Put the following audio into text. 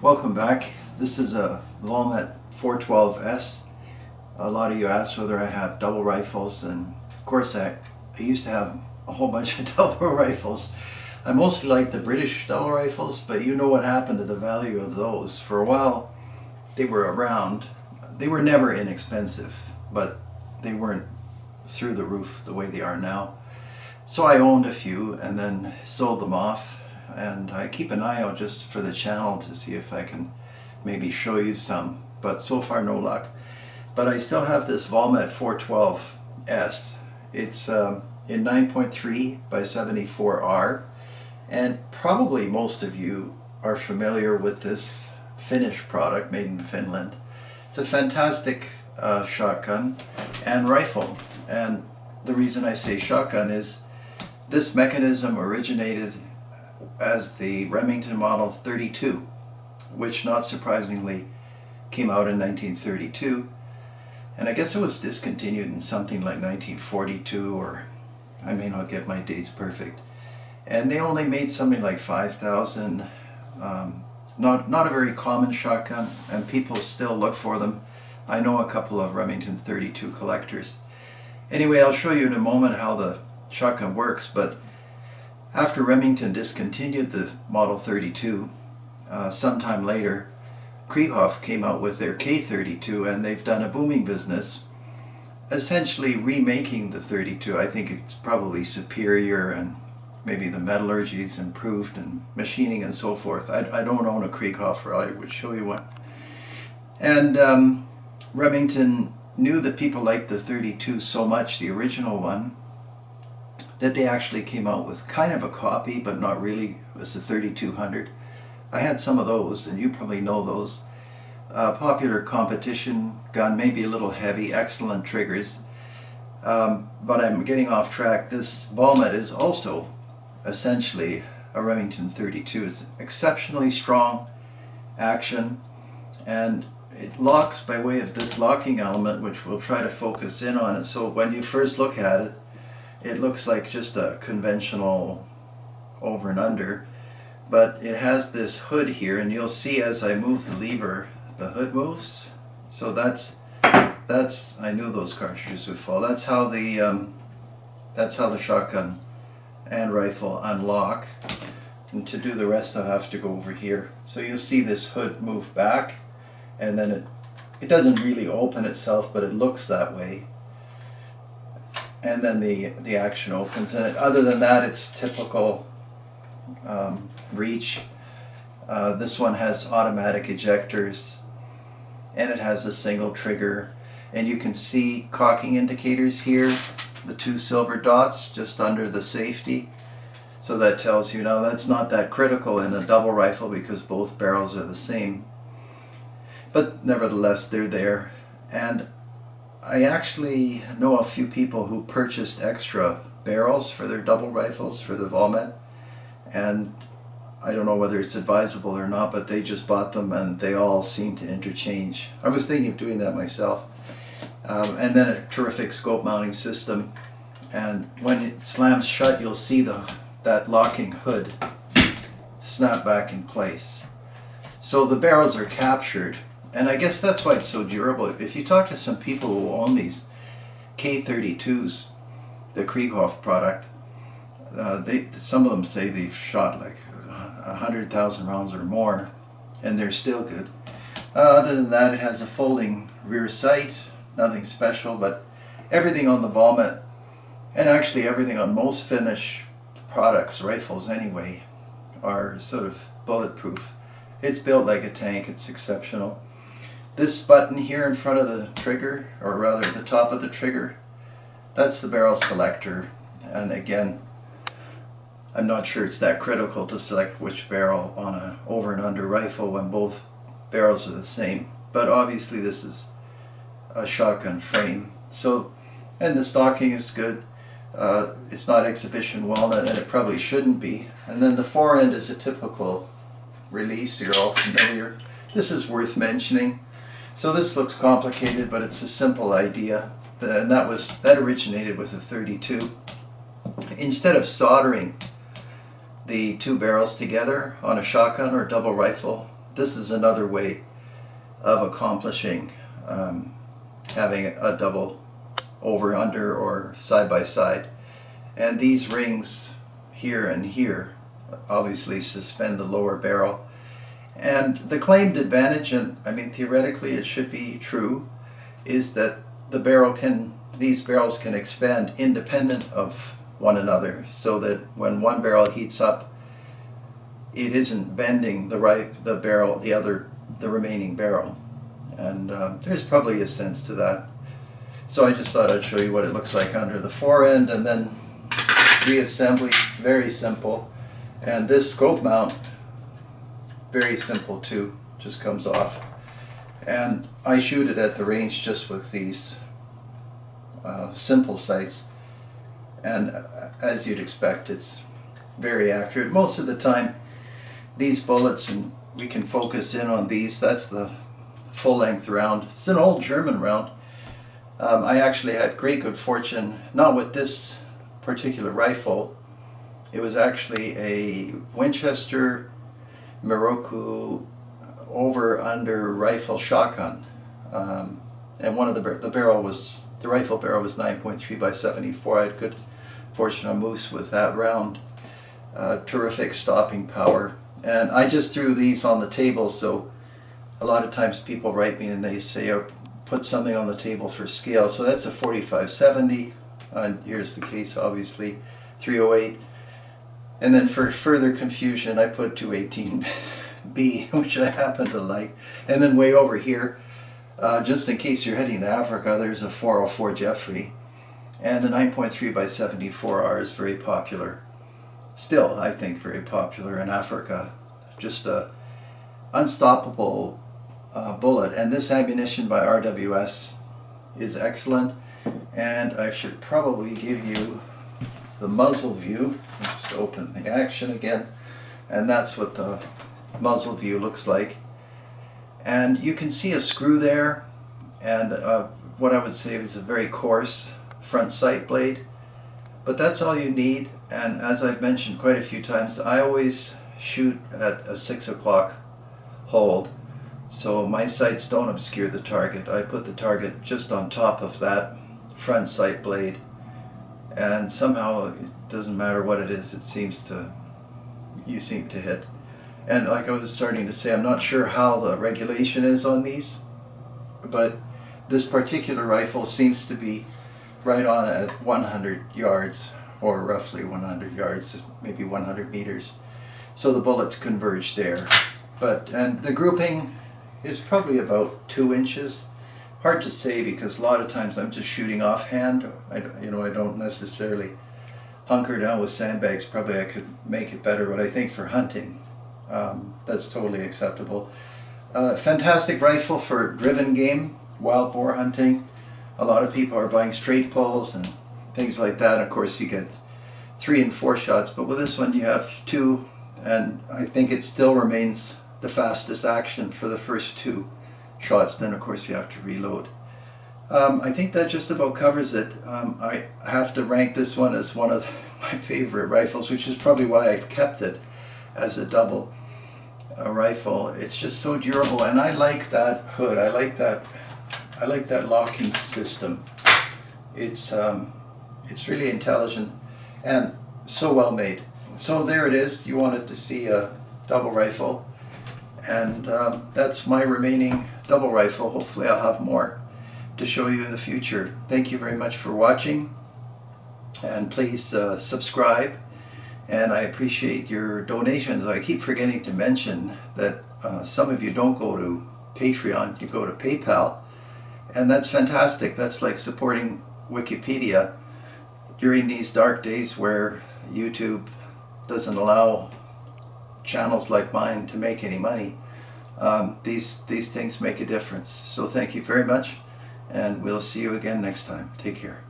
Welcome back. This is a Valmet 412S. A lot of you asked whether I have double rifles, and of course I used to have a whole bunch of double rifles. I mostly like the British double rifles, but you know what happened to the value of those. For a while they were around. They were never inexpensive, but they weren't through the roof the way they are now. So I owned a few and then sold them off. And I keep an eye out just for the channel to see if I can maybe show you some, but so far no luck. But I still have this Valmet 412S. It's in 9.3 by 74R, and probably most of you are familiar with this Finnish product made in Finland. It's a fantastic shotgun and rifle, and the reason I say shotgun is this mechanism originated as the Remington Model 32, which not surprisingly came out in 1932, and I guess it was discontinued in something like 1942, or I may not get my dates perfect, and they only made something like 5,000. Not a very common shotgun, and people still look for them. I know a couple of Remington 32 collectors. Anyway, I'll show you in a moment how the shotgun works, but after Remington discontinued the Model 32, sometime later, Krieghoff came out with their K32, and they've done a booming business, essentially remaking the 32. I think it's probably superior, and maybe the metallurgy's improved, and machining and so forth. I don't own a Krieghoff, or I would show you one. And Remington knew that people liked the 32 so much, the original one, that they actually came out with kind of a copy, but not really. It was the 3200. I had some of those, and you probably know those. Popular competition gun, maybe a little heavy, excellent triggers. But I'm getting off track. This Valmet is also essentially a Remington 32. It's exceptionally strong action, and it locks by way of this locking element, which we'll try to focus in on. And so when you first look at it, it looks like just a conventional over and under, but it has this hood here, and you'll see as I move the lever, the hood moves. So that's I knew those cartridges would fall. That's how the shotgun and rifle unlock. And to do the rest, I'll have to go over here. So you'll see this hood move back, and then it doesn't really open itself, but it looks that way. And then the action opens, and other than that, it's typical reach. This one has automatic ejectors, and it has a single trigger, and you can see cocking indicators here, the two silver dots just under the safety. So that tells you, now that's not that critical in a double rifle because both barrels are the same, but nevertheless they're there. And I actually know a few people who purchased extra barrels for their double rifles for the Valmet, and I don't know whether it's advisable or not, but they just bought them and they all seem to interchange. I was thinking of doing that myself. And then a terrific scope mounting system, and when it slams shut, you'll see that locking hood snap back in place. So the barrels are captured. And I guess that's why it's so durable. If you talk to some people who own these K32s, the Krieghoff product, some of them say they've shot like 100,000 rounds or more, and they're still good. Other than that, it has a folding rear sight, nothing special, but everything on the Valmet, and actually everything on most Finnish products, rifles anyway, are sort of bulletproof. It's built like a tank. It's exceptional. This button here in front of the trigger, or rather the top of the trigger, that's the barrel selector. And again, I'm not sure it's that critical to select which barrel on an over and under rifle when both barrels are the same. But obviously this is a shotgun frame. So, and the stocking is good. It's not exhibition walnut, and it probably shouldn't be. And then the fore end is a typical release. You're all familiar. This is worth mentioning. So this looks complicated, but it's a simple idea, and that originated with a 32. Instead of soldering the two barrels together on a shotgun or double rifle, this is another way of accomplishing having a double over, under, or side by side. And these rings here and here obviously suspend the lower barrel. And the claimed advantage, and I mean theoretically it should be true, is that these barrels can expand independent of one another, so that when one barrel heats up, it isn't bending the remaining barrel. And there's probably a sense to that. So I just thought I'd show you what it looks like under the fore end, and then reassembly, very simple. And this scope mount, very simple too, just comes off. And I shoot it at the range just with these simple sights, and as you'd expect, it's very accurate. Most of the time these bullets, and we can focus in on these, that's the full-length round. It's an old German round. I actually had great good fortune, not with this particular rifle. It was actually a Winchester Miroku over-under rifle shotgun, and one of the rifle barrel was 9.3 by 74. I had good fortune on moose with that round. Terrific stopping power, and I just threw these on the table. So a lot of times people write me and they say, oh, put something on the table for scale. So that's a 45-70, and here's the case, obviously 308. And then for further confusion, I put 218B, which I happen to like. And then way over here, just in case you're heading to Africa, there's a 404 Jeffrey. And the 9.3 by 74R is very popular. Still, I think, very popular in Africa. Just a unstoppable bullet. And this ammunition by RWS is excellent. And I should probably give you the muzzle view. Just open the action again, and that's what the muzzle view looks like. And you can see a screw there, and what I would say is a very coarse front sight blade, but that's all you need. And as I've mentioned quite a few times, I always shoot at a 6 o'clock hold, so my sights don't obscure the target. I put the target just on top of that front sight blade, and somehow it doesn't matter what it is, you seem to hit. And like I was starting to say, I'm not sure how the regulation is on these, but this particular rifle seems to be right on at 100 yards, or roughly 100 yards, maybe 100 meters. So the bullets converge there. And the grouping is probably about 2 inches. Hard to say, because a lot of times I'm just shooting offhand. I don't necessarily hunker down with sandbags. Probably I could make it better, but I think for hunting, that's totally acceptable. Fantastic rifle for driven game, wild boar hunting. A lot of people are buying straight pulls and things like that. Of course, you get 3 and 4 shots, but with this one you have 2, and I think it still remains the fastest action for the first 2 shots. Then of course you have to reload. I think that just about covers it. I have to rank this one as one of my favorite rifles, which is probably why I've kept it as a double rifle. It's just so durable, and I like that hood. I like that locking system. It's really intelligent and so well made. So there it is. You wanted to see a double rifle, and that's my remaining double rifle. Hopefully I'll have more to show you in the future. Thank you very much for watching, and please subscribe, and I appreciate your donations. I keep forgetting to mention that some of you don't go to Patreon, you go to PayPal, and that's fantastic. That's like supporting Wikipedia during these dark days where YouTube doesn't allow channels like mine to make any money. These things make a difference. So thank you very much, and we'll see you again next time. Take care.